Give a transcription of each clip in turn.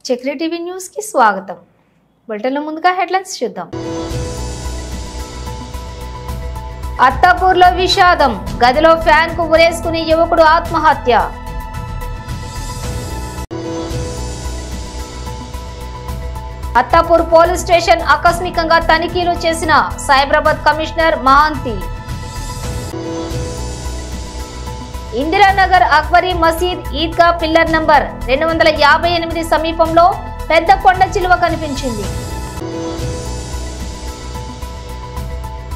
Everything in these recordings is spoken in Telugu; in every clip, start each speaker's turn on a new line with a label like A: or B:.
A: చక్రి టీవీ న్యూస్ కి స్వాగతం. బులెటిన్లో ముందుగా హెడ్లైన్స్ చూద్దాం. అత్తాపూర్లో విషాదం, గదిలో ఫ్యాన్ కు ఉరేసుకుని యువకుడు ఆత్మహత్య. అత్తాపూర్ పోలీస్ స్టేషన్ ఆకస్మికంగా తనిఖీలు చేసిన సైబరాబాద్ కమిషనర్ మహాంతి. ఇందిరానగర్ అక్బరీ మసీద్ ఈద్గా పిల్లర్ నంబర్ 258 సమీపంలో పెద్ద కొండ చిలువ కనిపించింది.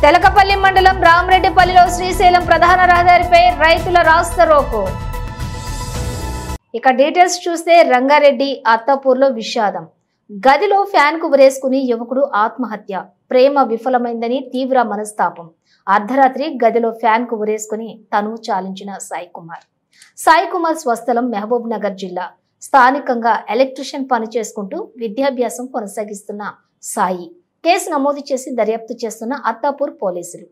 A: తెలకపల్లి మండలం రామరెడ్డిపల్లిలో శ్రీశైలం ప్రధాన రహదారిపై రైతుల రాస్తారోకో. ఇక డీటెయిల్స్ చూస్తే రంగారెడ్డి అత్తాపూర్లో విషాదం, గదిలో ఫ్యాన్ కు ఉరేసుకుని యువకుడు ఆత్మహత్య. ప్రేమ విఫలమైందని తీవ్ర మనస్తాపం. అర్ధరాత్రి గదిలో ఫ్యాన్ కు ఉరేసుకుని తను చాలించిన సాయి కుమార్ స్వస్థలం మహబూబ్ నగర్ జిల్లా. స్థానికంగా ఎలక్ట్రీషియన్ పని చేసుకుంటూ విద్యాభ్యాసం కొనసాగిస్తున్న సాయి కేసు నమోదు చేసి దర్యాప్తు చేస్తున్న అత్తాపూర్ పోలీసులు.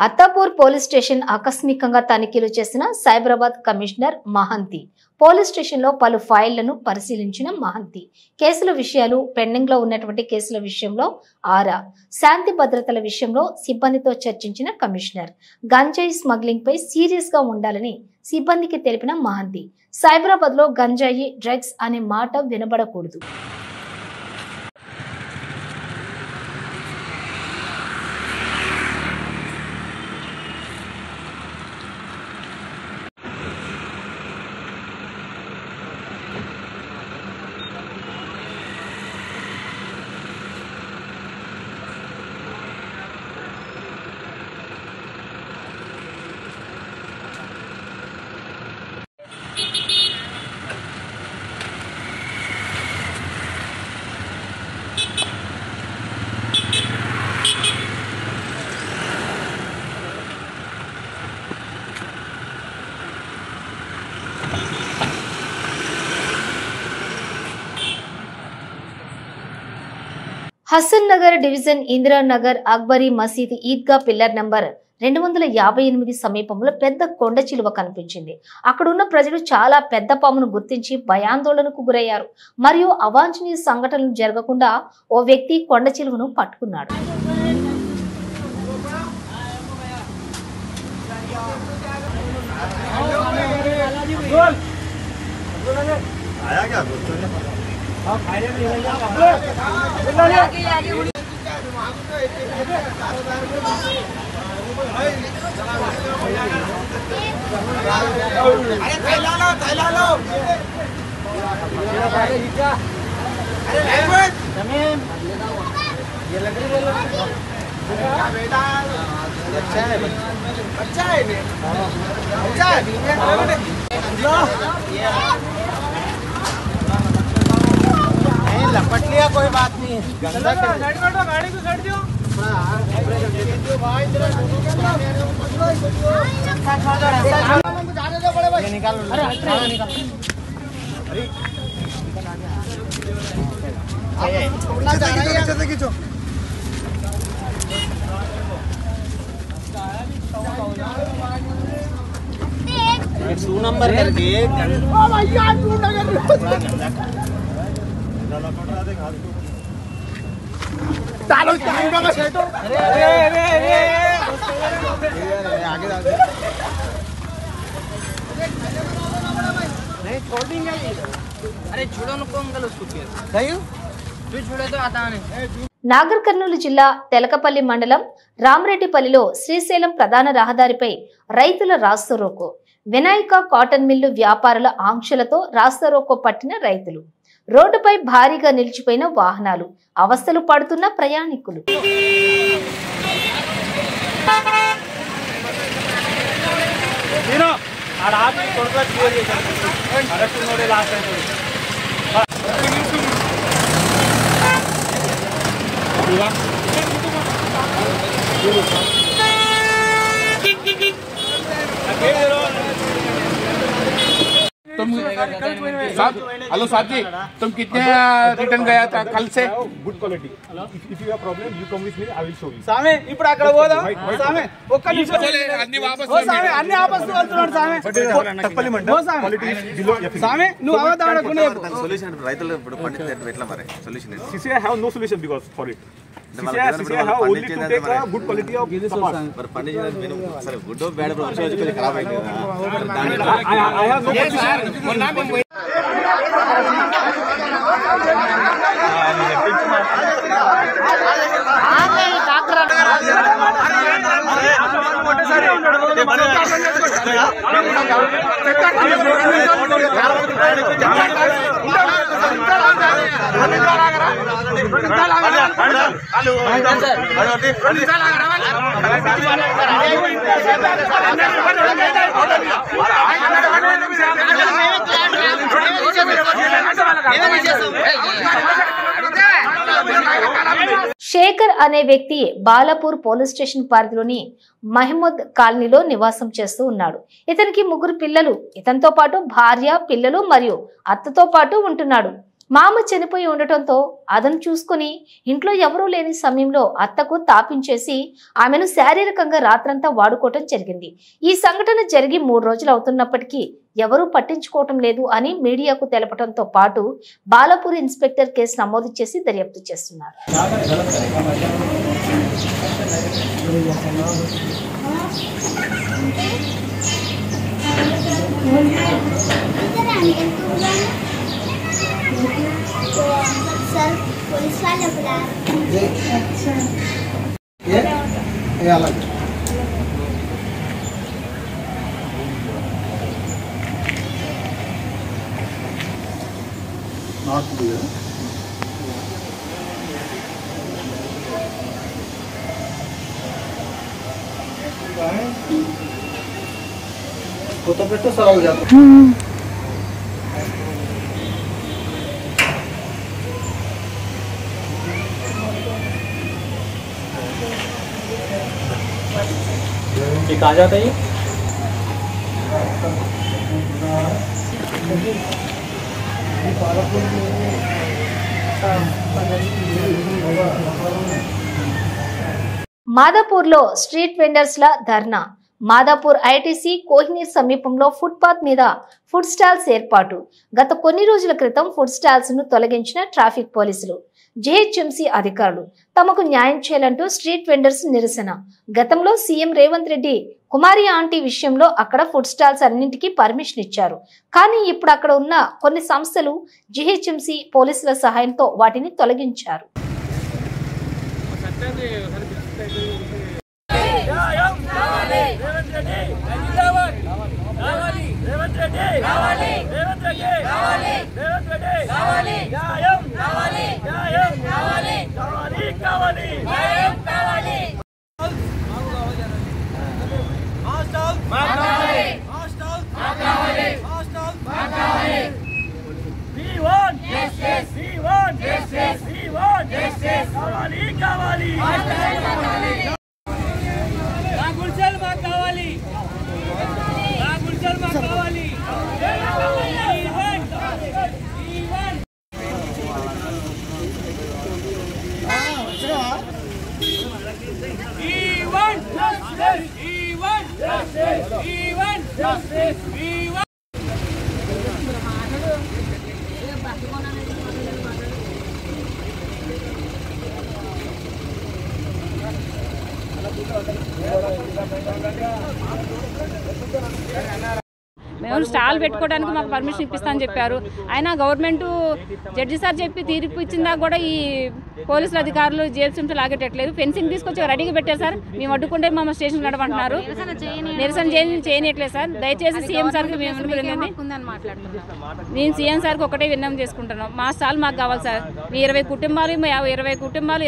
A: అత్తాపూర్ పోలీస్ స్టేషన్ ఆకస్మికంగా తనిఖీలు చేసిన Cyberabad commissioner Mahant. Police station లో పలు ఫైళ్లను పరిశీలించిన మహాంతి కేసుల విషయాలు, పెండింగ్ లో ఉన్నటువంటి కేసుల విషయంలో ఆరా, శాంతి భద్రతల విషయంలో సిబ్బందితో చర్చించిన కమిషనర్. గంజాయి స్మగ్లింగ్ పై సీరియస్ గా ఉండాలని సిబ్బందికి తెలిపిన మహాంతి. సైబరాబాద్ లో గంజాయి, డ్రగ్స్ అనే మాట వినబడకూడదు. హసన్ నగర్ డివిజన్ ఇందిరానగర్ అక్బరీ మసీద్ ఈద్గా పిల్లర్ నంబర్ 258 సమీపంలో పెద్ద కొండ చిలువ కనిపించింది. అక్కడున్న ప్రజలు చాలా పెద్ద పామును గుర్తించి భయాందోళనకు గురయ్యారు. మరియు అవాంఛనీయ సంఘటనలు జరగకుండా ఓ వ్యక్తి కొండ చిలువను పట్టుకున్నాడు.
B: लपट लिया कोई बात नहीं, गंदा साइड कर दो, गाड़ी को साइड दो। जाने दो बड़े भाई, निकाल लो। अरे निकाल, अरे छोड़ना जा रहा है, अच्छे से खींचो। 2 नंबर करके ओ भैया 2 नंबर चालो चालो का सेटो। अरे आगे नहीं छोड़ देंगे। अरे छोड़ो नको अंकल उसको फिर सही तू छोड़े तो आता नहीं.
A: నాగర్ కర్నూలు జిల్లా తెలకపల్లి మండలం రామరెడ్డిపల్లిలో శ్రీశైలం ప్రధాన రహదారిపై రైతుల రాస్తారోకో. వినాయక కాటన్ మిల్లు వ్యాపారుల ఆంక్షలతో రాస్తారోకో పట్టిన రైతులు. రోడ్డుపై భారీగా నిలిచిపోయిన వాహనాలు, అవస్థలు పడుతున్న ప్రయాణికులు.
B: Viva.
C: तुम हेलो साहब जी, तुम कितने रिटर्न गया था कल से?
D: Good quality. If you have problem, you come with me. I will show you.
B: సామే ఇప్పుడు అక్కడ పోదాం సామే ఒక్క నిమిషం
C: అన్ని వాపస్
B: ఓ సామే అన్ని ఆపస్ వెళ్తున్నాడు సామే
D: తప్పలి మండ క్వాలిటీ ఇస్ బిలో FSC.
B: సామే నువ్వు అవదా ఆడకునే
E: సొల్యూషన్ రైతులు ఇప్పుడు పండించేది ఎట్లా మరి సొల్యూషన్ ఏంటి?
D: CCI have no solution because for it. CCI have only to take a good quality of support.
E: మరి పండించేది మీరు సరే గుడ్ బ్యాడ్ వచ్చి కొంచెం ఖరాబ్ అయింది కదా.
D: I have no position.
A: Shekhar అనే వ్యక్తి బాలాపూర్ పోలీస్ స్టేషన్ పరిధిలోని మహమ్మద్ కాలనీలో నివాసం చేస్తూ ఉన్నాడు. ఇతనికి 3 పిల్లలు. ఇతనితో పాటు భార్య, పిల్లలు మరియు అత్తతో పాటు ఉంటున్నాడు. మామ చనిపోయి ఉండటంతో అతను చూసుకుని ఇంట్లో ఎవరూ లేని సమయంలో అత్తకు తాపించేసి ఆమెను శారీరకంగా రాత్రంతా వాడుకోవటం జరిగింది. ఈ సంఘటన జరిగి 3 రోజులు అవుతున్నప్పటికీ ఎవరూ పట్టించుకోవటం లేదు అని మీడియాకు తెలపడంతో పాటు బాలాపూర్ ఇన్స్పెక్టర్ కేసు నమోదు చేసి దర్యాప్తు చేస్తున్నారు.
F: सर पुलिस वाले बुला
G: ये अलग नॉट क्लियर तो बेटा सर हो जाता
B: ये कहाँ जाता है?
A: మాదాపూర్లో స్ట్రీట్ వెండర్స్ల ధర్నా. మాదాపూర్ ఐటీసీ కోహినీర్ సమీపంలో ఫుట్పాత్ మీద ఫుడ్ స్టాల్స్ ఏర్పాటు. గత కొన్ని రోజుల క్రితం ఫుడ్ స్టాల్స్ ను తొలగించిన ట్రాఫిక్ పోలీసులు, జీహెచ్ఎంసీ అధికారులు తమకు న్యాయం చేయాలంటూ స్ట్రీట్ వెండర్స్ నిరసన. గతంలో సీఎం రేవంత్ రెడ్డి కుమారి ఆంటీ విషయంలో అక్కడ ఫుడ్ స్టాల్స్ అన్నింటికీ పర్మిషన్ ఇచ్చారు. కానీ ఇప్పుడు అక్కడ ఉన్న కొన్ని సంస్థలు జీహెచ్ఎంసీ పోలీసుల సహాయంతో వాటిని తొలగించారు.
H: మేము స్టాల్ పెట్టుకోవడానికి మాకు పర్మిషన్ ఇప్పిస్తామని చెప్పారు. అయినా గవర్నమెంట్ జడ్జి సార్ చెప్పి తీర్పు ఇచ్చిందా కూడా ఈ పోలీసుల అధికారులు జేబులు లాగేటట్లేదు. ఫెన్సింగ్ తీసుకొచ్చి రెడీగా పెట్టారు సార్. మేము అడ్డుకుంటే మా స్టేషన్ నడవంటున్నారు. నిరసన చేయనట్లేదు సార్. దయచేసి సీఎం సార్కి మేము సీఎం సార్కి ఒకటే విన్నపం చేసుకుంటున్నాం. మా స్టాల్ మాకు కావాలి సార్. మీ 20 కుటుంబాలు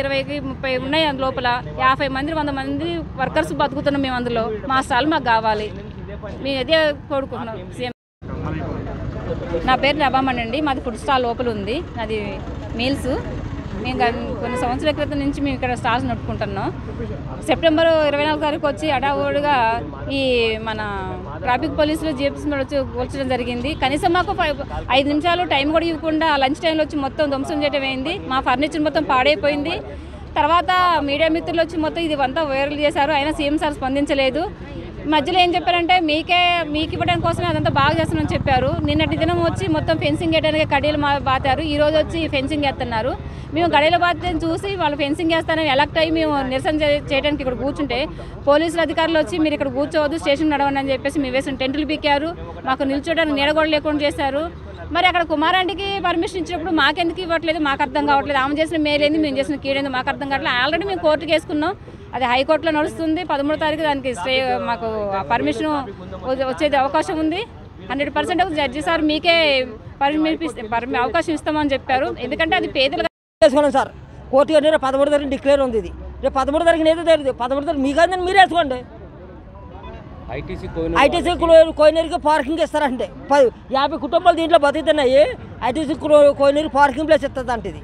H: 20కి 30 ఉన్నాయి. లోపల 50 మంది 100 మంది వర్కర్స్ బతుకుతున్నాం మేము అందులో. మా స్టాల్ మాకు కావాలి. మేము అదే కోరుకుంటున్నాం సీఎం. నా పేరు రబామణి అండి. మాది ఫుడ్ స్టాల్ లోపల ఉంది. అది మీల్స్. మేము కొన్ని సంవత్సరాల క్రితం నుంచి మేము ఇక్కడ స్టాల్స్ నడుపుకుంటున్నాం. సెప్టెంబర్ 24 తారీఖు వచ్చి హడావుడిగా ఈ మన ట్రాఫిక్ పోలీసులు జీప్స్ వచ్చి కూల్చడం జరిగింది. కనీసం మాకు 5 నిమిషాలు టైం కూడా ఇవ్వకుండా లంచ్ టైంలో వచ్చి మొత్తం ధ్వంసం చేయడం అయింది. మా ఫర్నిచర్ మొత్తం పాడైపోయింది. తర్వాత మీడియా మిత్రులు వచ్చి మొత్తం ఇది అంతా వైరల్ చేశారు. అయినా సీఎం సార్ స్పందించలేదు. మధ్యలో ఏం చెప్పారంటే మీకు ఇవ్వడానికి కోసమే అదంతా బాగా చేస్తామని చెప్పారు. నిన్నటి దినం వచ్చి మొత్తం ఫెన్సింగ్ వేయడానికి కడీలు బాతారు. ఈరోజు వచ్చి ఫెన్సింగ్ వేస్తున్నారు. మేము కడీల బాధ్యతను చూసి వాళ్ళు ఫెన్సింగ్ వేస్తారని ఎలక్ట్ అయ్యి మేము నిరసన చేయడానికి ఇక్కడ కూర్చుంటే పోలీసులు అధికారులు వచ్చి మీరు ఇక్కడ కూర్చోవద్దు, స్టేషన్ నడవండి అని చెప్పేసి మేము వేసిన టెంటులు పీకారు. మాకు నిల్చోడానికి నీడగోడ లేకుండా చేశారు. మరి అక్కడ కుమారాంటికి పర్మిషన్ ఇచ్చినప్పుడు మాకెందుకు ఇవ్వట్లేదు మాకు అర్థం కావట్లేదు. ఆమె చేసిన మేలేంది, మేము చేసిన కీడేంది మాకు అర్థం కావట్లేదు. ఆల్రెడీ మేము కోర్టుకి వేసుకున్నాం, అది హైకోర్టులో నడుస్తుంది. 13వ తారీఖు దానికి స్టే మాకు పర్మిషన్ వచ్చేది అవకాశం ఉంది. 100% జడ్జి సార్ మీకే అవకాశం ఇస్తామని చెప్పారు. ఎందుకంటే అది పేదలు
I: వేసుకోండి సార్. కోర్టు 13వ తారీఖు డిక్లేర్ ఉంది. ఇది రేపు 13వ తారీఖు ఏదో తెలియదు. 13వ తారీఖు మీకు అందని మీరు వేసుకోండి. ఐటీసీ కోయినరికి పార్కింగ్ ఇస్తారంటే 50 కుటుంబాలు దీంట్లో బతుకుతున్నాయి. ఐటీసీ కోయినరికి పార్కింగ్ ప్లేస్ ఇస్తుంది అంటే ఇది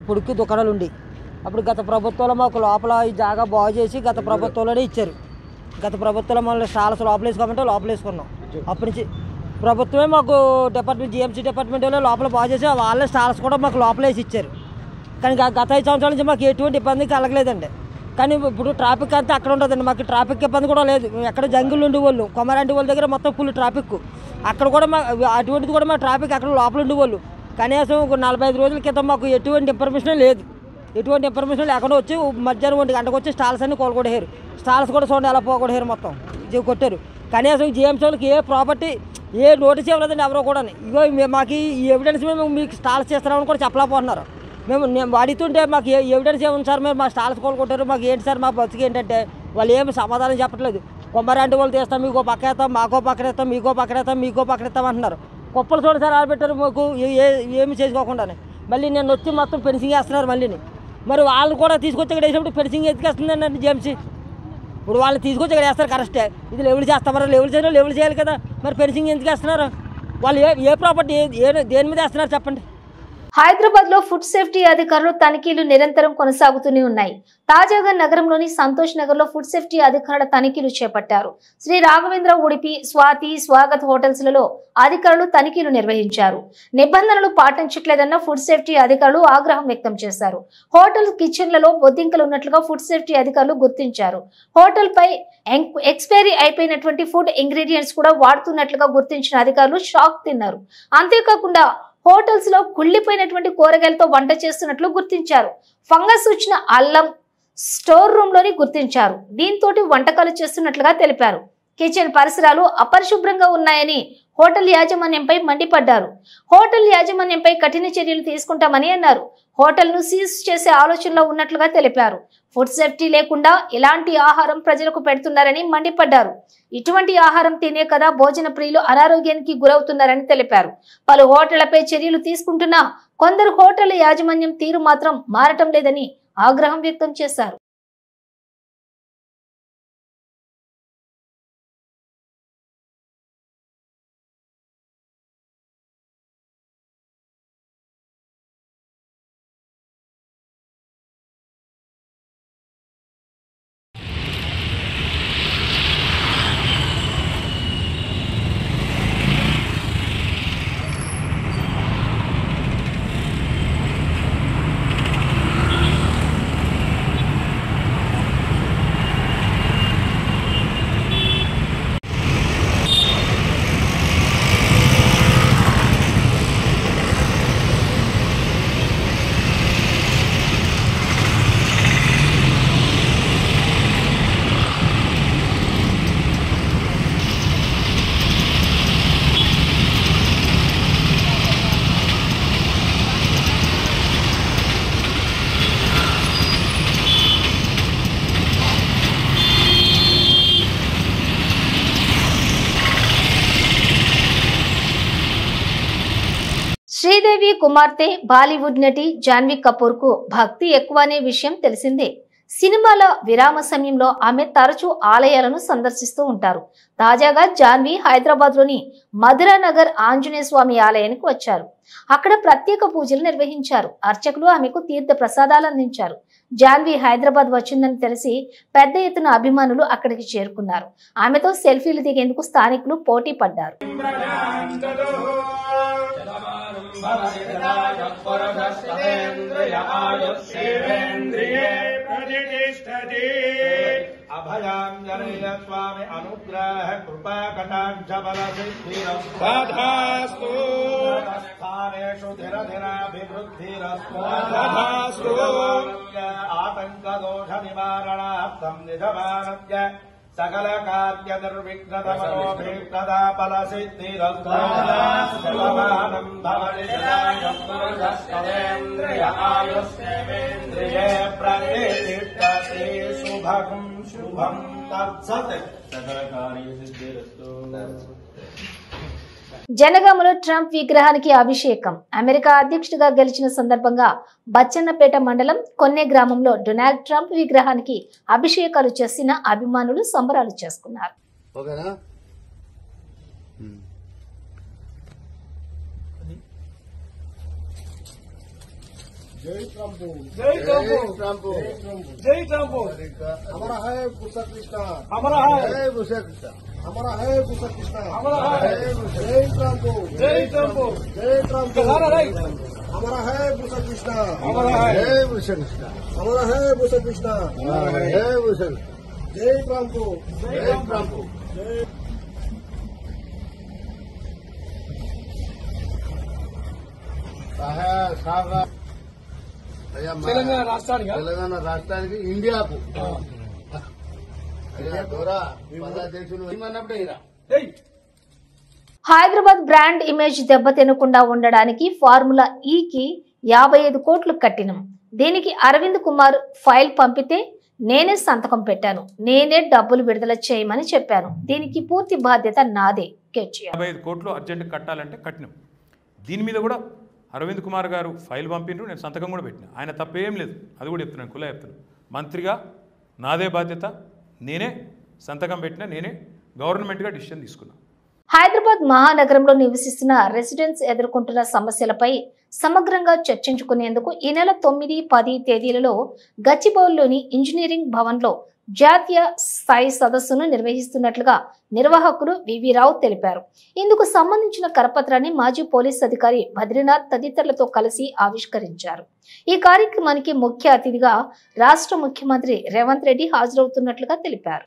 I: ఇప్పుడుకి దుకాణాలు ఉండి అప్పుడు గత ప్రభుత్వంలో మాకు లోపల ఈ జాగా బాగు చేసి గత ప్రభుత్వంలోనే ఇచ్చారు. గత ప్రభుత్వంలో మళ్ళీ స్టాల్స్ లోపల వేసుకోమంటే లోపల వేసుకున్నాం. అప్పటి నుంచి ప్రభుత్వమే మాకు డిపార్ట్మెంట్ జిఎంసీ డిపార్ట్మెంట్ లోపల బాగు చేసి వాళ్ళే స్టాల్స్ కూడా మాకు లోపల వేసి ఇచ్చారు. కానీ గత 5 సంవత్సరాల నుంచి మాకు ఎటువంటి ఇబ్బంది కలగలేదండి. కానీ ఇప్పుడు ట్రాఫిక్ అంతా అక్కడ ఉంటుందండి. మాకు ట్రాఫిక్ ఇబ్బంది కూడా లేదు. ఎక్కడ జంగిల్ ఉండేవాళ్ళు కొమరాంటి వాళ్ళ దగ్గర మొత్తం ఫుల్ ట్రాఫిక్. అక్కడ కూడా అటువంటిది కూడా మా ట్రాఫిక్ అక్కడ లోపల ఉండేవాళ్ళు. కనీసం 45 రోజుల క్రితం మాకు ఎటువంటి ఇన్ఫర్మేషన్ లేదు. ఎటువంటి ఇన్ఫర్మేషన్ లేకుండా వచ్చి మధ్యాహ్నం 1 గంటకు వచ్చి స్టాల్స్ అన్ని కోలుకొట్టేరు. స్టాల్స్ కూడా చూడండి ఎలా పోగొట్టేరు, మొత్తం ఇది కొట్టారు. కనీసం జిఎంసీ వాళ్ళకి ఏ ప్రాపర్టీ ఏ నోటీస్ ఇవ్వలేదండి ఎవరో కూడా. ఇగో మాకు ఈ ఎవిడెన్స్ మేము మీకు స్టాల్స్ చేస్తున్నామని కూడా చెప్పలేకపోతున్నారు. నేను అడుగుతుంటే మాకు ఎవిడెన్స్ ఏముంది సార్, మీరు మా స్టాల్స్ కోలుకొట్టారు, మాకు ఏంటి సార్ మా బతుకు ఏంటంటే వాళ్ళు ఏమి సమాధానం చెప్పట్లేదు. కొమ్మరాంటి వాళ్ళు తీస్తాం, మీకో పక్క వేస్తాం, మాకో పక్కన వేస్తాం, మీకో పక్కన వేస్తాం, మీకో పక్కన వేస్తాం అంటున్నారు. కుప్పలు చూడండి సార్ ఆడబెట్టారు మాకు ఏమి చేసుకోకుండానే. మళ్ళీ నేను వచ్చి మొత్తం ఫెన్సింగ్ వేస్తున్నారు మళ్ళీని. మరి వాళ్ళు కూడా తీసుకొచ్చి ఇక్కడ వేసినప్పుడు ఫెన్సింగ్ ఎత్తుకేస్తుందండి జిఎంసీ. ఇప్పుడు వాళ్ళు తీసుకొచ్చి ఇక్కడ వేస్తారు కరెక్టే. ఇది లెవెల్ చేస్తామరా, లెవెల్ చేయాలి కదా. మరి ఫెన్సింగ్ ఎందుకు వేస్తున్నారు? వాళ్ళు ఏ ప్రాపర్టీ దేని మీద వేస్తున్నారు చెప్పండి.
A: హైదరాబాద్ లో ఫుడ్ సేఫ్టీ అధికారులు తనిఖీలు నిరంతరం కొనసాగుతూనే ఉన్నాయి. తాజాగా నగరంలోని సంతోష్ నగర్ లో ఫుడ్ సేఫ్టీ అధికారుల తనిఖీలు చేపట్టారు. శ్రీ రాఘవేంద్ర ఉడిపి, స్వాతి, స్వాగత్ హోటల్స్ లలో అధికారులు తనిఖీలు నిర్వహించారు. నిబంధనలు పాటించట్లేదన్న ఫుడ్ సేఫ్టీ అధికారులు ఆగ్రహం వ్యక్తం చేశారు. హోటల్ కిచెన్లలో బొద్దింకలు ఉన్నట్లుగా ఫుడ్ సేఫ్టీ అధికారులు గుర్తించారు. హోటల్ పై ఎక్స్పైరీ అయిపోయినటువంటి ఫుడ్ ఇంగ్రీడియంట్స్ కూడా వాడుతున్నట్లుగా గుర్తించిన అధికారులు షాక్ తిన్నారు. అంతేకాకుండా హోటల్స్ లో కుళ్ళిపోయినటువంటి కూరగాయలతో వంట చేస్తున్నట్లు గుర్తించారు. ఫంగస్ వచ్చిన అల్లం స్టోర్ రూమ్ లోని గుర్తించారు. దీంతో వంటకాలు చేస్తున్నట్లుగా తెలిపారు. కిచెన్ పరిసరాలు అపరిశుభ్రంగా ఉన్నాయని హోటల్ యాజమాన్యంపై మండిపడ్డారు. హోటల్ యాజమాన్యంపై కఠిన చర్యలు తీసుకుంటామని అన్నారు. హోటల్ ను సీజ్ చేసే ఆలోచనలో ఉన్నట్లుగా తెలిపారు. ఫుడ్ సేఫ్టీ లేకుండా ఎలాంటి ఆహారం ప్రజలకు పెడుతున్నారని మండిపడ్డారు. ఇటువంటి ఆహారం తినే కదా భోజన ప్రియులు అనారోగ్యానికి గురవుతున్నారని తెలిపారు. పలు హోటళ్లపై చర్యలు తీసుకుంటున్నా కొందరు హోటళ్ల యాజమాన్యం తీరు మాత్రం మారటం లేదని ఆగ్రహం వ్యక్తం చేశారు. శ్రీదేవి కుమార్తె బాలీవుడ్ నటి జాన్వీ కపూర్ కు భక్తి ఎక్కువ అనే విషయం తెలిసిందే. సినిమాల విరామ సమయంలో ఆమె తరచూ ఆలయాలను సందర్శిస్తూ ఉంటారు. తాజాగా జాన్వి హైదరాబాద్లోని మధురానగర్ ఆంజనేయ స్వామి ఆలయానికి వచ్చారు. అక్కడ ప్రత్యేక పూజలు నిర్వహించారు. అర్చకులు ఆమెకు తీర్థ ప్రసాదాలు అందించారు. జాన్వి హైదరాబాద్ వచ్చిందని తెలిసి పెద్ద ఎత్తున అభిమానులు అక్కడికి చేరుకున్నారు. ఆమెతో సెల్ఫీలు దిగేందుకు స్థానికులు పోటీ పడ్డారు.
D: अभयांजनेय स्वामी अनुग्रह कृपा कटाक्ष बल सिद्धिरस्तु स्थानेषु धीर धीराभिवृद्धिरस्तु आतंक दोष निवारणार्थं निधमानस्य सकल कार्य निर्विघ्नतमनोभिप्रदा फल सिद्धिरस्तु सर्वमानं भवति सदायुर्गस्तेन्द्रिय आयुष्येवेन्द्रिये प्रतिष्ठति शुभं शुभं तत्सत् सकल कार्य सिद्धिरस्तु.
A: జనగామలో ట్రంప్ విగ్రహానికి అభిషేకం. అమెరికా అధ్యక్షుడిగా గెలిచిన సందర్భంగా బచ్చన్నపేట మండలం కొన్నే గ్రామంలో డొనాల్డ్ ట్రంప్ విగ్రహానికి అభిషేకాలు చేసిన అభిమానులు సంబరాలు చేసుకున్నారు.
G: जय ट्रम्प,
D: जय ट्रम्प, जय ट्रम्प.
G: हमारा है भूषण कृष्णा,
D: हमारा है
G: भूषण कृष्णा, हमारा है भूषण कृष्णा,
D: हमारा है
G: जय ट्रम्प,
D: जय ट्रम्प,
G: जय ट्रम्प, हमारा है भूषण कृष्णा,
D: हमारा है
G: जय भूषण कृष्णा, हमारा है भूषण कृष्णा, जय भूषण, जय ट्रम्प, जय ट्रम्प, जय
D: తెలంగాణ రాష్ట్రానికి
G: ఇండియాకు అధ్యక్షుడు
A: హైదరాబాద్ బ్రాండ్ ఇమేజ్ దెబ్బతినకుండా ఉండడానికి ఫార్ములా ఈకి 55 కోట్లు కట్టినం. దీనికి అరవింద్ కుమార్ ఫైల్ పంపితే నేనే సంతకం పెట్టాను. నేనే డబ్బులు విడుదల చేయమని చెప్పాను. దీనికి పూర్తి బాధ్యత నాదే.
J: 55 కోట్లు అర్జెంట్ కట్టాలంటే కట్టినాం. దీని మీద కూడా అరవింద్ కుమార్ గారు ఫైల్ పంపిండ్రు, నేను సంతకం కూడా పెట్టినా. ఆయన తప్పేం లేదు, అది కూడా చెప్తున్నాను, కులా చెప్తున్నాను. మంత్రిగా నాదే బాధ్యత, నేనే సంతకం పెట్టినా, నేనే గవర్నమెంట్గా డిసిషన్ తీసుకున్నా.
A: హైదరాబాద్ మహానగరంలో నివసిస్తున్న రెసిడెంట్స్ ఎదుర్కొంటున్న సమస్యలపై సమగ్రంగా చర్చించుకునేందుకు ఈ నెల 9, 10 తేదీలలో గచ్చిబౌలిలోని ఇంజనీరింగ్ భవన్లో జాతీయ స్థాయి సదస్సును నిర్వహిస్తున్నట్లుగా నిర్వాహకులు వివి రావు తెలిపారు. ఇందుకు సంబంధించిన కరపత్రాన్ని మాజీ పోలీస్ అధికారి బద్రీనాథ్ తదితరులతో కలిసి ఆవిష్కరించారు. ఈ కార్యక్రమానికి ముఖ్య అతిథిగా రాష్ట్ర ముఖ్యమంత్రి రేవంత్ రెడ్డి హాజరవుతున్నట్లుగా తెలిపారు.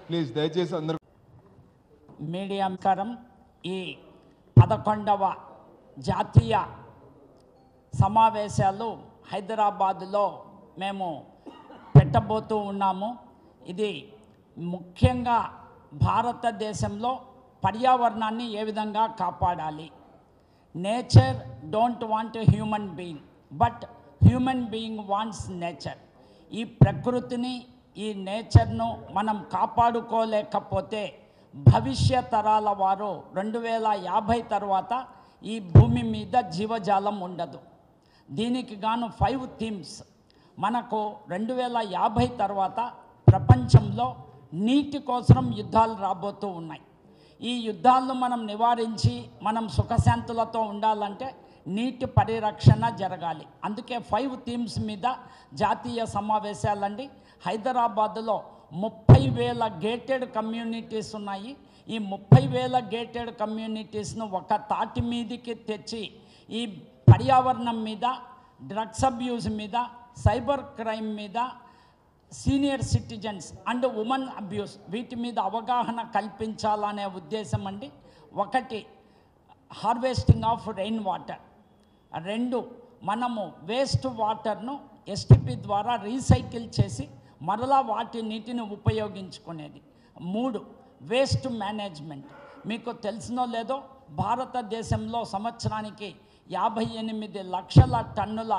C: ప్లీజ్ దయచేసి అందరూ
K: మీడియా నమస్కారం. ఈ 11వ జాతీయ సమావేశాలు హైదరాబాదులో మేము పెట్టబోతూ ఉన్నాము. ఇది ముఖ్యంగా భారతదేశంలో పర్యావరణాన్ని ఏ విధంగా కాపాడాలి. Nature don't want human being, but human being wants nature. ఈ ప్రకృతిని, ఈ నేచర్ను మనం కాపాడుకోలేకపోతే భవిష్య తరాల వారు 2050 తర్వాత ఈ భూమి మీద జీవజాలం ఉండదు. దీనికి గాను 5 థీమ్స్. మనకు 2050 తర్వాత ప్రపంచంలో నీటి కోసం యుద్ధాలు రాబోతూ ఉన్నాయి. ఈ యుద్ధాలను మనం నివారించి మనం సుఖశాంతులతో ఉండాలంటే నీటి పరిరక్షణ జరగాలి. అందుకే 5 థీమ్స్ మీద జాతీయ సమావేశాలండి. హైదరాబాదులో 30,000 గేటెడ్ కమ్యూనిటీస్ ఉన్నాయి. ఈ 30,000 గేటెడ్ కమ్యూనిటీస్ను ఒక తాటి మీదికి తెచ్చి ఈ పర్యావరణం మీద, డ్రగ్స్ అబ్యూస్ మీద, సైబర్ క్రైమ్ మీద, senior citizens and women abuse వీటి మీద అవగాహన కల్పించాలనే ఉద్దేశం అండి. 1 హార్వెస్టింగ్ ఆఫ్ రెయిన్ వాటర్, 2 మనము వేస్ట్ వాటర్ను ఎస్టిపి ద్వారా రీసైకిల్ చేసి మరలా వాటి నీటిని ఉపయోగించుకునేది. 3 వేస్ట్ మేనేజ్మెంట్. మీకు తెలిసినో లేదో భారతదేశంలో సంవత్సరానికి 58 లక్షల టన్నుల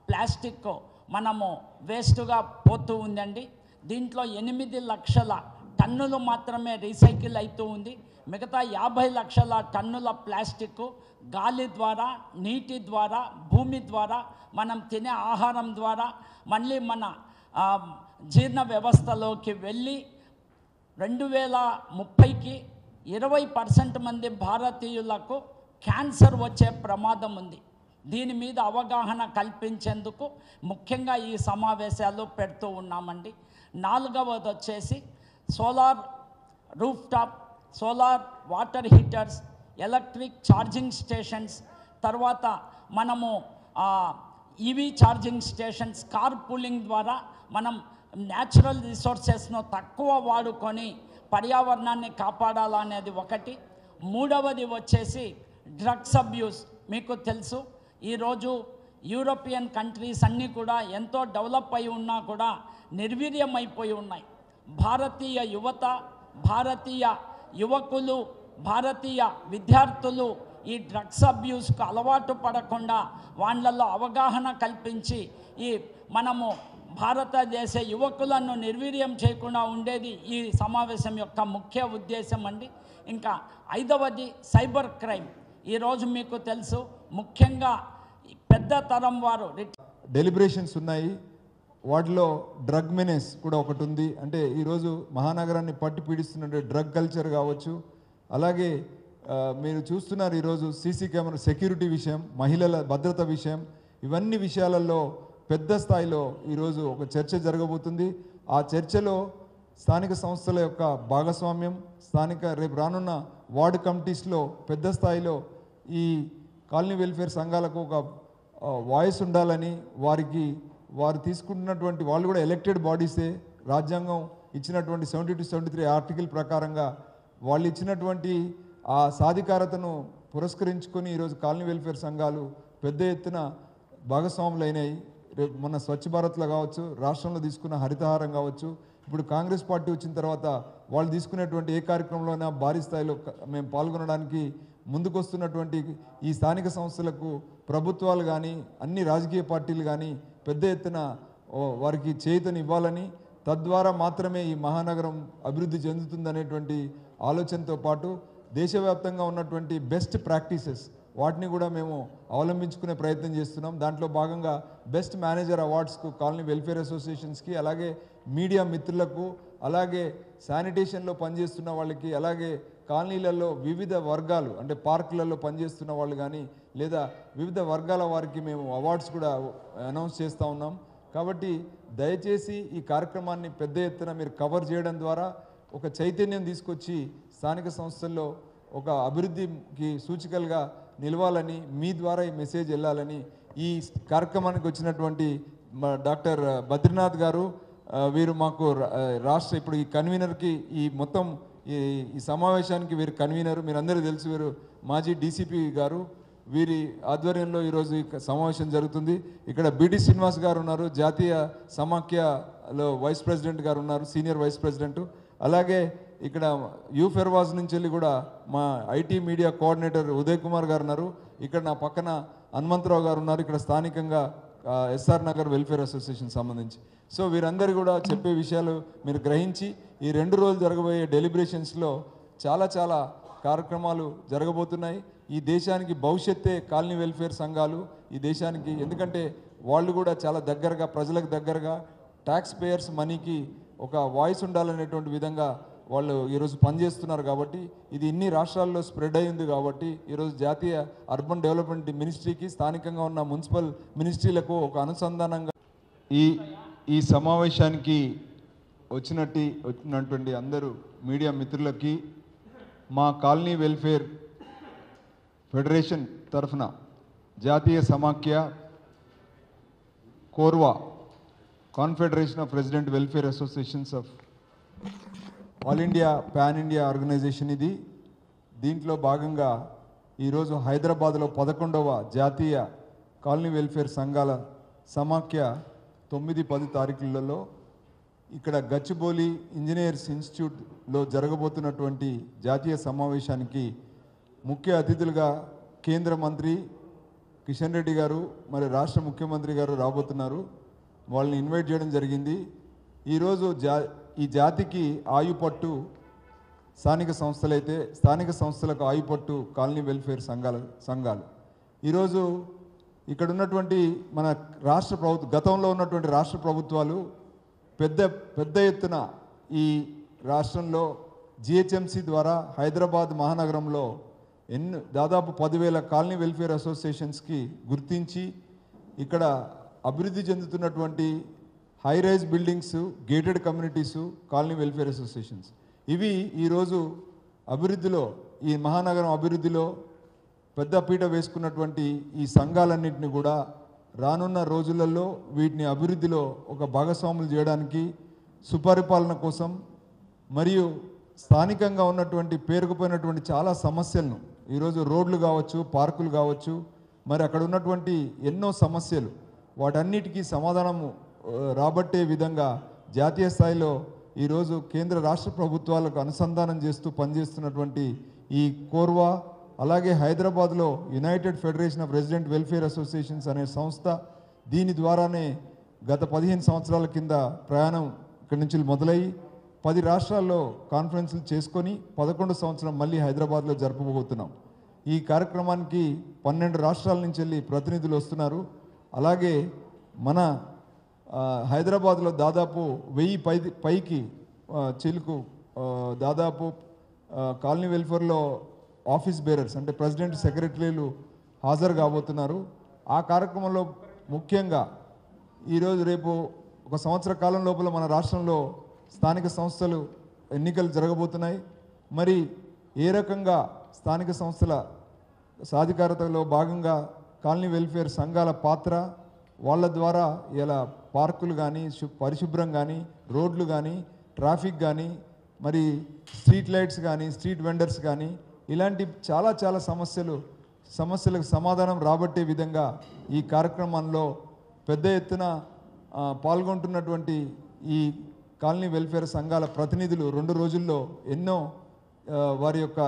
K: ప్లాస్టిక్ మనము వేస్ట్గా పోతూ ఉందండి. దీంట్లో 8 లక్షల టన్నులు మాత్రమే రీసైకిల్ అవుతూ ఉంది. మిగతా 50 లక్షల టన్నుల ప్లాస్టిక్ గాలి ద్వారా, నీటి ద్వారా, భూమి ద్వారా, మనం తినే ఆహారం ద్వారా మళ్ళీ మన జీర్ణ వ్యవస్థలోకి వెళ్ళి 2030కి 20% మంది భారతీయులకు క్యాన్సర్ వచ్చే ప్రమాదం ఉంది. దీని మీద అవగాహన కల్పించేందుకు ముఖ్యంగా ఈ సమావేశాలు పెడుతూ ఉన్నామండి. 4వది వచ్చేసి solar rooftop, solar water heaters, electric charging stations, తర్వాత మనము EV charging stations, car pooling ద్వారా మనం న్యాచురల్ రిసోర్సెస్ను తక్కువ వాడుకొని పర్యావరణాన్ని కాపాడాలనేది ఒకటి. 3వది వచ్చేసి డ్రగ్స్ అబ్యూస్. మీకు తెలుసు ఈరోజు యూరోపియన్ కంట్రీస్ అన్నీ కూడా ఎంతో డెవలప్ అయి ఉన్నా కూడా నిర్వీర్యమైపోయి ఉన్నాయి. భారతీయ యువత, భారతీయ యువకులు, భారతీయ విద్యార్థులు ఈ డ్రగ్స్ అబ్యూస్కు అలవాటు పడకుండా వాళ్ళల్లో అవగాహన కల్పించి ఈ మనము భారతదేశ యువకులను నిర్వీర్యం చేయకుండా ఉండేది ఈ సమావేశం యొక్క ముఖ్య ఉద్దేశం అండి. ఇంకా 5వది సైబర్ క్రైమ్. ఈరోజు మీకు తెలుసు ముఖ్యంగా పెద్ద తరం వారు
L: డెలిబరేషన్స్ ఉన్నాయి. వాటిలో డ్రగ్ మెనేస్ కూడా ఒకటి ఉంది. అంటే ఈరోజు మహానగరాన్ని పట్టి పీడిస్తున్న డ్రగ్ కల్చర్ కావచ్చు. అలాగే మీరు చూస్తున్నారు ఈరోజు సీసీ కెమెరా సెక్యూరిటీ విషయం, మహిళల భద్రత విషయం, ఇవన్నీ విషయాలలో పెద్ద స్థాయిలో ఈరోజు ఒక చర్చ జరగబోతుంది. ఆ చర్చలో స్థానిక సంస్థల యొక్క భాగస్వామ్యం, స్థానిక రేపు రానున్న వార్డు కమిటీస్లో పెద్ద స్థాయిలో ఈ కాలనీ వెల్ఫేర్ సంఘాలకు ఒక వాయిస్ ఉండాలని, వారు తీసుకుంటున్నటువంటి వాళ్ళు కూడా ఎలక్టెడ్ బాడీసే. రాజ్యాంగం ఇచ్చినటువంటి 70-73 ఆర్టికల్ ప్రకారంగా వాళ్ళు ఇచ్చినటువంటి ఆ సాధికారతను పురస్కరించుకొని ఈరోజు కాలనీ వెల్ఫేర్ సంఘాలు పెద్ద ఎత్తున భాగస్వాములు అయినాయి. రేపు మొన్న స్వచ్ఛ భారత్లో కావచ్చు, రాష్ట్రంలో తీసుకున్న హరితహారం కావచ్చు, ఇప్పుడు కాంగ్రెస్ పార్టీ వచ్చిన తర్వాత వాళ్ళు తీసుకునేటువంటి ఏ కార్యక్రమంలోనైనా భారీ స్థాయిలో మేము పాల్గొనడానికి ముందుకొస్తున్నటువంటి ఈ స్థానిక సంస్థలకు ప్రభుత్వాలు కానీ అన్ని రాజకీయ పార్టీలు కానీ పెద్ద ఎత్తున వారికి చేయూతను ఇవ్వాలని, తద్వారా మాత్రమే ఈ మహానగరం అభివృద్ధి చెందుతుందనేటువంటి ఆలోచనతో పాటు దేశవ్యాప్తంగా ఉన్నటువంటి బెస్ట్ ప్రాక్టీసెస్ వాటిని కూడా మేము అవలంబించుకునే ప్రయత్నం చేస్తున్నాం. దాంట్లో భాగంగా బెస్ట్ మేనేజర్ అవార్డ్స్కు కాలనీ వెల్ఫేర్ అసోసియేషన్స్కి, అలాగే మీడియా మిత్రులకు, అలాగే శానిటేషన్లో పనిచేస్తున్న వాళ్ళకి, అలాగే కాలనీలలో వివిధ వర్గాలు అంటే పార్కులలో పనిచేస్తున్న వాళ్ళు కానీ లేదా వివిధ వర్గాల వారికి మేము అవార్డ్స్ కూడా అనౌన్స్ చేస్తూ ఉన్నాం. కాబట్టి దయచేసి ఈ కార్యక్రమాన్ని పెద్ద ఎత్తున మీరు కవర్ చేయడం ద్వారా ఒక చైతన్యం తీసుకొచ్చి స్థానిక సంస్థల్లో ఒక అభివృద్ధికి సూచికలుగా నిలవాలని, మీ ద్వారా ఈ మెసేజ్ వెళ్ళాలని ఈ కార్యక్రమానికి వచ్చినటువంటి డాక్టర్ బద్రీనాథ్ గారు, వీరు మాకు రాష్ట్ర ఇప్పుడు ఈ కన్వీనర్కి ఈ మొత్తం ఈ సమావేశానికి వీరు కన్వీనర్, మీరందరూ తెలుసు, వీరు మాజీ డీసీపీ గారు. వీరి ఆధ్వర్యంలో ఈరోజు ఈ సమావేశం జరుగుతుంది. ఇక్కడ బిడి శ్రీనివాస్ గారు ఉన్నారు, జాతీయ సమాఖ్యలో వైస్ ప్రెసిడెంట్ గారు ఉన్నారు, సీనియర్ వైస్ ప్రెసిడెంట్. అలాగే ఇక్కడ యూఫెర్వాజ్ నుంచి వెళ్ళి కూడా మా IT media coordinator Uday Kumar గారు ఉన్నారు. ఇక్కడ నా పక్కన హనుమంతరావు గారు ఉన్నారు, ఇక్కడ స్థానికంగా ఎస్ఆర్ నగర్ వెల్ఫేర్ అసోసియేషన్ సంబంధించి. సో వీరందరూ కూడా చెప్పే విషయాలు మీరు గ్రహించి ఈ 2 రోజులు జరగబోయే డెలిబరేషన్స్లో చాలా కార్యక్రమాలు జరగబోతున్నాయి. ఈ దేశానికి భవిష్యత్తే కాలనీ వెల్ఫేర్ సంఘాలు ఈ దేశానికి, ఎందుకంటే వాళ్ళు కూడా చాలా దగ్గరగా ప్రజలకు దగ్గరగా ట్యాక్స్ పేయర్స్ మనీకి ఒక వాయిస్ ఉండాలనేటువంటి విధంగా వాళ్ళు ఈరోజు పనిచేస్తున్నారు. కాబట్టి ఇది ఇన్ని రాష్ట్రాల్లో స్ప్రెడ్ అయింది. కాబట్టి ఈరోజు జాతీయ అర్బన్ డెవలప్మెంట్ మినిస్ట్రీకి, స్థానికంగా ఉన్న మున్సిపల్ మినిస్ట్రీలకు ఒక అనుసంధానంగా ఈ సమావేశానికి వచ్చినటువంటి అందరూ మీడియా మిత్రులకి మా కాలనీ వెల్ఫేర్ ఫెడరేషన్ తరఫున జాతీయ సమాఖ్య కోర్వా confederation of resident welfare associations of all India pan India organisation ఇది. దీంట్లో భాగంగా ఈరోజు హైదరాబాద్లో 11వ జాతీయ కాలనీ వెల్ఫేర్ సంఘాల సమాఖ్య 9-10 తారీఖులలో ఇక్కడ గచ్చిబౌలి ఇంజనీర్స్ ఇన్స్టిట్యూట్లో జరగబోతున్నటువంటి జాతీయ సమావేశానికి ముఖ్య అతిథులుగా కేంద్ర మంత్రి కిషన్ రెడ్డి గారు మరి రాష్ట్ర ముఖ్యమంత్రి గారు రాబోతున్నారు. వాళ్ళని ఇన్వైట్ చేయడం జరిగింది. ఈరోజు ఈ జాతికి ఆయుపట్టు స్థానిక సంస్థలైతే స్థానిక సంస్థలకు ఆయుపట్టు కాలనీ వెల్ఫేర్ సంఘాలు. ఈరోజు ఇక్కడ ఉన్నటువంటి మన రాష్ట్ర ప్రభుత్వం గతంలో ఉన్నటువంటి రాష్ట్ర ప్రభుత్వాలు పెద్ద ఎత్తున ఈ రాష్ట్రంలో జిహెచ్ఎంసి ద్వారా హైదరాబాద్ మహానగరంలో దాదాపు 10,000 కాలనీ వెల్ఫేర్ అసోసియేషన్స్కి గుర్తించి ఇక్కడ అభివృద్ధి చెందుతున్నటువంటి high rise buildings, gated communities, colony welfare associations ఇవి ఈరోజు అభివృద్ధిలో ఈ మహానగరం అభివృద్ధిలో పెద్ద పీట వేసుకున్నటువంటి ఈ సంఘాలన్నింటినీ కూడా రానున్న రోజులలో వీటిని అభివృద్ధిలో ఒక భాగస్వాములు చేయడానికి సుపరిపాలన కోసం మరియు స్థానికంగా ఉన్నటువంటి పేరుకుపోయినటువంటి చాలా సమస్యలను ఈరోజు రోడ్లు కావచ్చు, పార్కులు కావచ్చు, మరి అక్కడ ఉన్నటువంటి ఎన్నో సమస్యలు వాటన్నిటికీ సమాధానము రాబట్టే విధంగా జాతీయ స్థాయిలో ఈరోజు కేంద్ర రాష్ట్ర ప్రభుత్వాలకు అనుసంధానం చేస్తూ పనిచేస్తున్నటువంటి ఈ కోర్వా అలాగే హైదరాబాద్లో United federation of resident welfare associations అనే సంస్థ దీని ద్వారానే గత 15 సంవత్సరాల కింద ప్రయాణం ఇక్కడి నుంచి మొదలయ్యి 10 రాష్ట్రాల్లో కాన్ఫరెన్సులు చేసుకొని 11 సంవత్సరం మళ్ళీ హైదరాబాద్లో జరపబోతున్నాం. ఈ కార్యక్రమానికి 12 రాష్ట్రాల నుంచి వెళ్ళి ప్రతినిధులు వస్తున్నారు. అలాగే మన హైదరాబాద్లో దాదాపు 1000 పైకి చిలుకు దాదాపు కాలనీ వెల్ఫేర్లో ఆఫీస్ బేరర్స్ అంటే ప్రెసిడెంట్, సెక్రటరీలు హాజరు కాబోతున్నారు. ఆ కార్యక్రమంలో ముఖ్యంగా ఈరోజు రేపు ఒక సంవత్సర కాలం లోపల మన రాష్ట్రంలో స్థానిక సంస్థలు ఎన్నికలు జరగబోతున్నాయి. మరి ఏ రకంగా స్థానిక సంస్థల సాధికారతలో భాగంగా కాలనీ వెల్ఫేర్ సంఘాల పాత్ర, వాళ్ళ ద్వారా ఇలా పార్కులు కానీ, పరిశుభ్రం కానీ, రోడ్లు కానీ, ట్రాఫిక్ కానీ, మరి స్ట్రీట్ లైట్స్ కానీ, స్ట్రీట్ వెండర్స్ కానీ ఇలాంటి చాలా సమస్యలకు సమాధానం రాబట్టే విధంగా ఈ కార్యక్రమంలో పెద్ద ఎత్తున పాల్గొంటున్నటువంటి ఈ కాలనీ వెల్ఫేర్ సంఘాల ప్రతినిధులు 2 రోజుల్లో ఎన్నో వారి యొక్క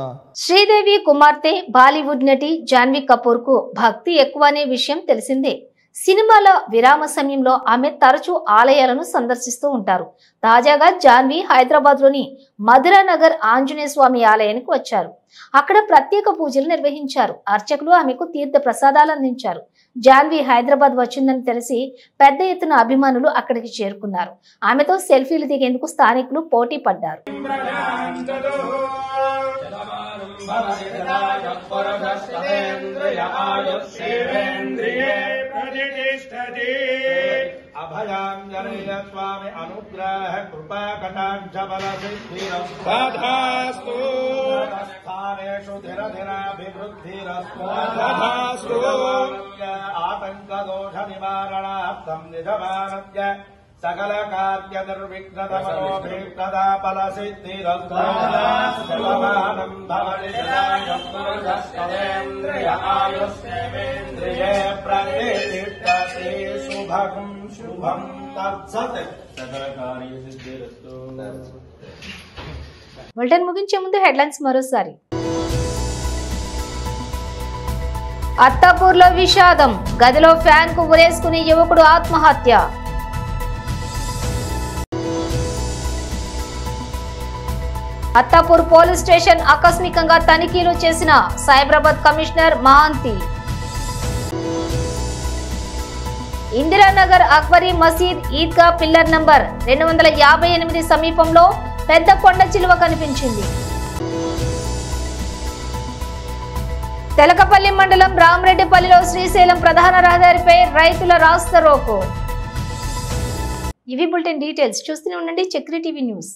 A: శ్రీదేవి కుమార్తె బాలీవుడ్ నటి జాన్వీ కపూర్ కు భక్తి ఎక్కువ అనే విషయం తెలిసిందే. సినిమాల విరామ సమయంలో ఆమె తరచూ ఆలయాలను సందర్శిస్తూ ఉంటారు. తాజాగా జాన్వీ హైదరాబాద్ లోని మధురానగర్ ఆంజనేయ స్వామి ఆలయానికి వచ్చారు. అక్కడ ప్రత్యేక పూజలు నిర్వహించారు. అర్చకులు ఆమెకు తీర్థ ప్రసాదాలు అందించారు. జాన్వీ హైదరాబాద్ వచ్చిందని తెలిసి పెద్ద ఎత్తున అభిమానులు అక్కడికి చేరుకున్నారు. ఆమెతో సెల్ఫీలు దిగేందుకు స్థానికులు పోటీ పడ్డారు.
M: अभयांजनेय स्वामी अनुग्रह कृपा कटाक्ष बल सिद्धिरस्तु स्थानेषु धीर धीराभिवृद्धिरस्तु आतंक दोष निवारणार्थं निजमानस्य सकल कार्य निर्विघ्नतमनोभिष्टदा फल सिद्धिरस्तु सर्वमानं भवति पुरुषस्तवेन्द्रिय आयुष्येवेन्द्रिये प्रतिष्ठति शुभं शुभं तत्सत् सकल कार्य सिद्धिरस्तु.
A: బులెటిన్ ముగించే ముందు హెడ్లైన్స్ మరోసారి. అత్తాపూర్లో విషాదం, గదిలో ఫ్యాన్ కు ఉరేసుకుని యువకుడు ఆత్మహత్య. అత్తాపూర్ పోలీస్ స్టేషన్ ఆకస్మికంగా తనిఖీలు చేసిన సైబరాబాద్ కమిషనర్ మహాంతి. ఇందిరానగర్ అక్బరీ మసీద్ ఈద్గా పిల్లర్ నంబర్ 258 సమీపంలో పెద్ద కొండ చిలువ కనిపించింది. తెలకపల్లి మండలం రామరెడ్డిపల్లిలో శ్రీశైలం ప్రధాన రహదారిపై రైతుల రాస్తారోకో. ఇవి బులెటిన్ డీటెయిల్స్. చూస్తూనే ఉండండి చక్రి టీవీ న్యూస్.